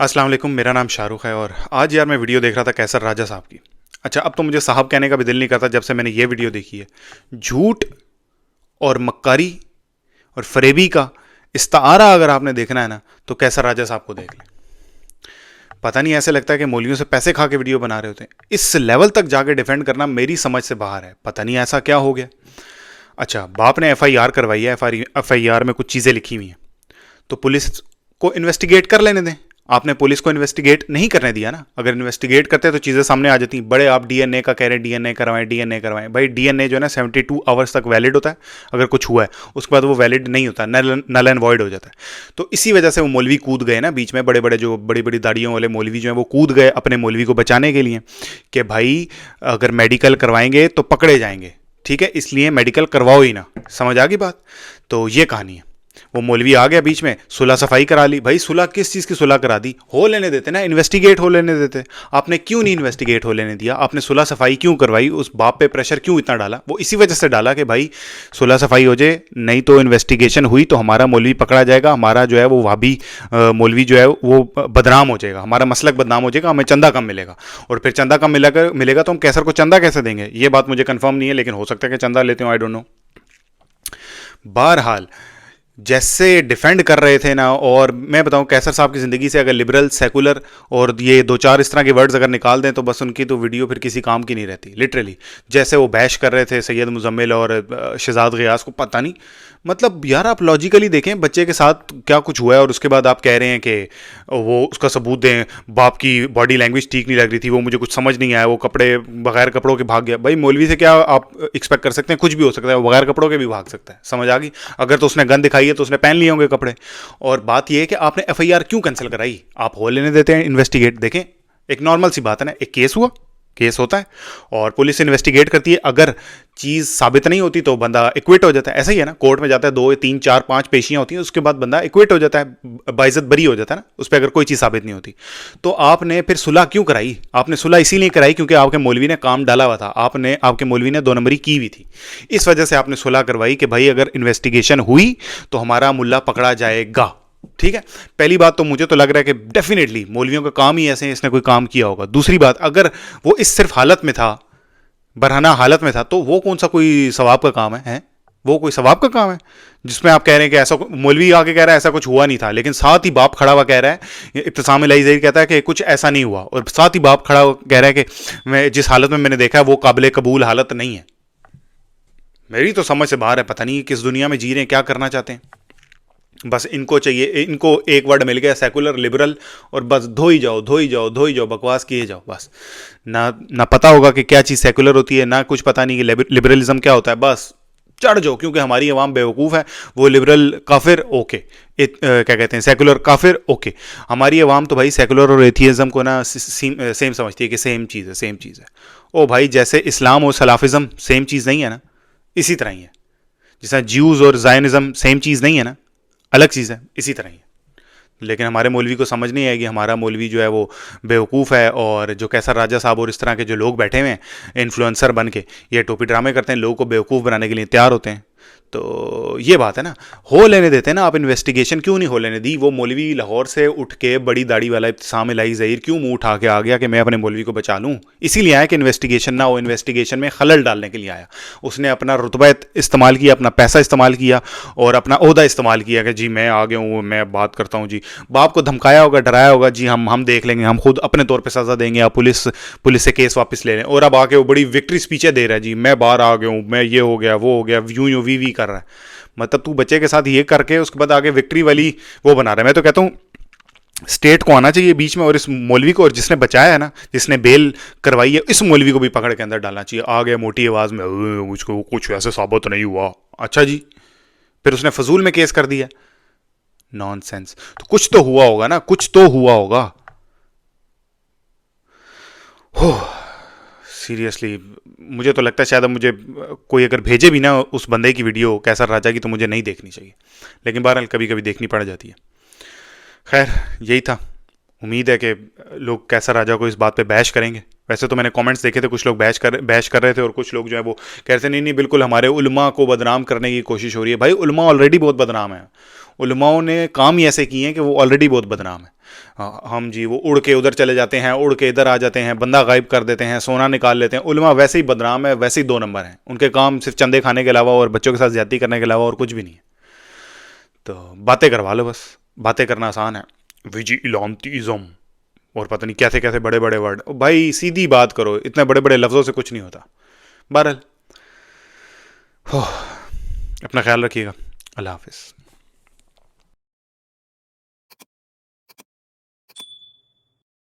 अस्सलाम वालेकुम, मेरा नाम शाहरुख है और आज यार मैं वीडियो देख रहा था कैसर राजा साहब की। अच्छा, अब तो मुझे साहब कहने का भी दिल नहीं करता जब से मैंने ये वीडियो देखी है। झूठ और मक्कारी और फरेबी का इस्तारा अगर आपने देखना है ना तो कैसर राजा साहब को देख लें। पता नहीं, ऐसे लगता है कि मौलवियों से पैसे खा के वीडियो बना रहे होते हैं। इस लेवल तक जाके डिफेंड करना मेरी समझ से बाहर है। पता नहीं ऐसा क्या हो गया। अच्छा, बाप ने एफआईआर करवाई है, एफआईआर में कुछ चीज़ें लिखी हुई हैं तो पुलिस को इन्वेस्टिगेट कर लेने दें। आपने पुलिस को इन्वेस्टिगेट नहीं करने दिया ना। अगर इन्वेस्टिगेट करते तो चीज़ें सामने आ जाती। बड़े आप डीएनए का कह रहे हैं, डीएनए करवाएं, डीएनए करवाएं। भाई डीएनए जो है ना 72 आवर्स तक वैलिड होता है। अगर कुछ हुआ है उसके बाद वो वैलिड नहीं होता, नल एंड वॉइड हो जाता है। तो इसी वजह से वो मौलवी कूद गए ना बीच में। बड़े बड़े जो बड़ी बड़ी दाढ़ियों वाले मौलवी जो है वो कूद गए अपने मौलवी को बचाने के लिए कि भाई अगर मेडिकल करवाएंगे तो पकड़े जाएंगे, ठीक है, इसलिए मेडिकल करवाओ ही ना। समझ आ गई बात। तो ये कहानी है। वो मौलवी आ गया बीच में, सुलह सफाई करा ली। भाई सुलह किस चीज़ की सुलह करा दी? हो लेने देते ना, इन्वेस्टिगेट हो लेने देते। आपने क्यों नहीं इन्वेस्टिगेट हो लेने दिया? आपने सुलह सफाई क्यों करवाई? उस बाप पे प्रेशर क्यों इतना डाला? वो इसी वजह से डाला कि भाई सुलह सफाई हो जाए, नहीं तो इन्वेस्टिगेशन हुई तो हमारा मौलवी पकड़ा जाएगा, हमारा जो है वो वाबी मौलवी जो है वो बदनाम हो जाएगा, हमारा मसलक बदनाम हो जाएगा, हमें चंदा कम मिलेगा। और फिर चंदा कम मिलेगा तो हम कैसर को चंदा कैसे देंगे? ये बात मुझे कंफर्म नहीं है, लेकिन हो सकता है कि चंदा लेते हो, आई डोंट नो। बहरहाल जैसे डिफेंड कर रहे थे ना, और मैं बताऊं कैसर साहब की ज़िंदगी से अगर लिबरल, सेकुलर और ये दो चार इस तरह के वर्ड्स अगर निकाल दें तो बस उनकी तो वीडियो फिर किसी काम की नहीं रहती। लिटरली जैसे वो बैश कर रहे थे सैयद मुजम्मिल और शहजाद गियास को, पता नहीं मतलब यार आप लॉजिकली देखें बच्चे के साथ क्या कुछ हुआ है और उसके बाद आप कह रहे हैं कि वो उसका सबूत दें। बाप की बॉडी लैंग्वेज ठीक नहीं लग रही थी, वो मुझे कुछ समझ नहीं आया, वो कपड़े बगैर कपड़ों के भाग गया। भाई मौलवी से क्या आप एक्सपेक्ट कर सकते हैं? कुछ भी हो सकता है, वो बगैर कपड़ों के भी भाग सकता है। समझ आ गई। अगर तो उसने गन दिखाई है तो उसने पहन लिए होंगे कपड़े। और बात यह है कि आपने एफआईआर क्यों कैंसिल कराई? आप हो लेने देते हैं इन्वेस्टिगेट। देखें, एक नॉर्मल सी बात है ना, एक केस हुआ, केस होता है और पुलिस इन्वेस्टिगेट करती है। अगर चीज़ साबित नहीं होती तो बंदा एक्विट हो जाता है। ऐसा ही है ना, कोर्ट में जाता है, 2 3 4 5 पेशियां होती हैं, उसके बाद बंदा एक्विट हो जाता है, बाइज्जत बरी हो जाता है ना, उस पर अगर कोई चीज़ साबित नहीं होती। तो आपने फिर सुलह क्यों कराई? आपने सुलह इसीलिए कराई क्योंकि आपके मौलवी ने काम डाला हुआ था, आपके मौलवी ने 2 नंबरी की हुई थी। इस वजह से आपने सुलह करवाई कि भाई अगर इन्वेस्टिगेशन हुई तो हमारा मुल्ला पकड़ा जाएगा। ठीक है, पहली बात तो मुझे तो लग रहा है कि डेफिनेटली मौलवियों का काम ही ऐसे, इसने कोई काम किया होगा। दूसरी बात, अगर वो इस सिर्फ हालत में था, बरहना हालत में था, तो वो कौन सा कोई सवाब का काम है? वो कोई सवाब का काम है जिसमें आप कह रहे हैं कि ऐसा, मौलवी आके कह रहा है ऐसा कुछ हुआ नहीं था, लेकिन साथ ही बाप खड़ा हुआ कह रहा है, इब्तिसाम इलाही ज़हीर कहता है कि कुछ ऐसा नहीं हुआ, और साथ ही बाप खड़ा हुआ कह रहा है कि मैं जिस हालत में मैंने देखा है वो काबिल कबूल हालत नहीं है। मेरी तो समझ से बाहर है। पता नहीं किस दुनिया में जी रहे हैं, क्या करना चाहते हैं। बस इनको चाहिए, इनको एक वर्ड मिल गया, सेकुलर, लिबरल, और बस धोई जाओ धोई जाओ धोई जाओ, बकवास किए जाओ। बस ना पता होगा कि क्या चीज़ सेकुलर होती है, ना कुछ पता नहीं कि लिबरलिज्म क्या होता है। बस चढ़ जाओ, क्योंकि हमारी अवाम बेवकूफ़ है। वो लिबरल काफिर ओके, क्या कहते हैं, सेकुलर काफिर ओके। हमारी अवाम तो भाई सेकुलर और एथियज़म को ना सेम समझती है कि सेम चीज़ है, सेम चीज़ है। ओ भाई, जैसे इस्लाम और सलाफिज़म सेम चीज़ नहीं है ना, इसी तरह ही है। जैसा ज्यूज़ और जायनिज़म सेम चीज़ नहीं है ना, अलग चीज़ है, इसी तरह ही है। लेकिन हमारे मौलवी को समझ नहीं आएगी। हमारा मौलवी जो है वो बेवकूफ़ है, और जो कैसर राजा साहब और इस तरह के जो लोग बैठे हुए हैं इन्फ्लुएंसर बन के, ये टोपी ड्रामे करते हैं, लोगों को बेवकूफ़ बनाने के लिए तैयार होते हैं। तो ये बात है ना, हो लेने देते हैं ना। आप इन्वेस्टिगेशन क्यों नहीं हो लेने दी? वो मौलवी लाहौर से उठ के बड़ी दाढ़ी वाला इब्तिसाम इलाही ज़हीर क्यों मुंह उठा के आ गया कि मैं अपने मौलवी को बचा लूँ? इसीलिए आया कि इन्वेस्टिगेशन ना हो, इन्वेस्टिगेशन में खलल डालने के लिए आया। उसने अपना रुतबा इस्तेमाल किया, अपना पैसा इस्तेमाल किया और अपना ओहदा इस्तेमाल किया कि जी मैं आ गया हूँ, मैं बात करता हूँ जी। बाप को धमकाया होगा, डराया होगा, जी हम देख लेंगे, हम खुद अपने तौर पर सज़ा देंगे, आप पुलिस से केस वापस ले लें। और अब आके वो बड़ी विक्ट्री स्पीचें दे रहा है, जी मैं बाहर आ गया हूँ, मैं ये हो गया, वो हो गया, यूं वी कर रहा है। मतलब तू बच्चे के साथ ये करके उसके बाद आगे विक्ट्री वाली वो बना रहा है। मैं तो कहता हूँ स्टेट को आना चाहिए बीच में, और इस मौलवी को, और जिसने बचाया है ना, जिसने बेल करवाई है, इस मौलवी को भी पकड़ के अंदर डालना चाहिए। आ गया मोटी आवाज़ में, मुझको कुछ ऐसे साबित नहीं हुआ। अच्छा जी, फिर उसने फजूल में केस कर दिया। नॉनसेंस। तो कुछ तो हुआ होगा ना, कुछ तो हुआ होगा। हो सीरियसली मुझे तो लगता है शायद मुझे कोई अगर भेजे भी ना उस बंदे की वीडियो कैसर राजा की, तो मुझे नहीं देखनी चाहिए, लेकिन बहरहाल कभी कभी देखनी पड़ जाती है। खैर यही था। उम्मीद है कि लोग कैसर राजा को इस बात पे बैश करेंगे। वैसे तो मैंने कमेंट्स देखे थे, कुछ लोग बैश कर रहे थे और कुछ लोग जो है वो कह रहे थे नहीं नहीं बिल्कुल हमारे उलमा को बदनाम करने की कोशिश हो रही है। भाई उलमा ऑलरेडी बहुत बदनाम है, उलमाओं ने काम ही ऐसे किए हैं कि वो ऑलरेडी बहुत बदनाम है। हम जी वो उड़ के उधर चले जाते हैं, उड़ के इधर आ जाते हैं, बंदा गायब कर देते हैं, सोना निकाल लेते हैं। उलमा वैसे ही बदनाम है, वैसे ही 2 नंबर हैं, उनके काम सिर्फ चंदे खाने के अलावा और बच्चों के साथ ज्यादती करने के अलावा और कुछ भी नहीं है। तो बातें करवा लो बस, बातें करना आसान है। विजिलेंटिज्म और पता नहीं कैसे कैसे बड़े बड़े वर्ड। भाई सीधी बात करो, इतने बड़े बड़े लफ्जों से कुछ नहीं होता। बहरहाल अपना ख्याल रखिएगा। अल्लाह हाफिज़।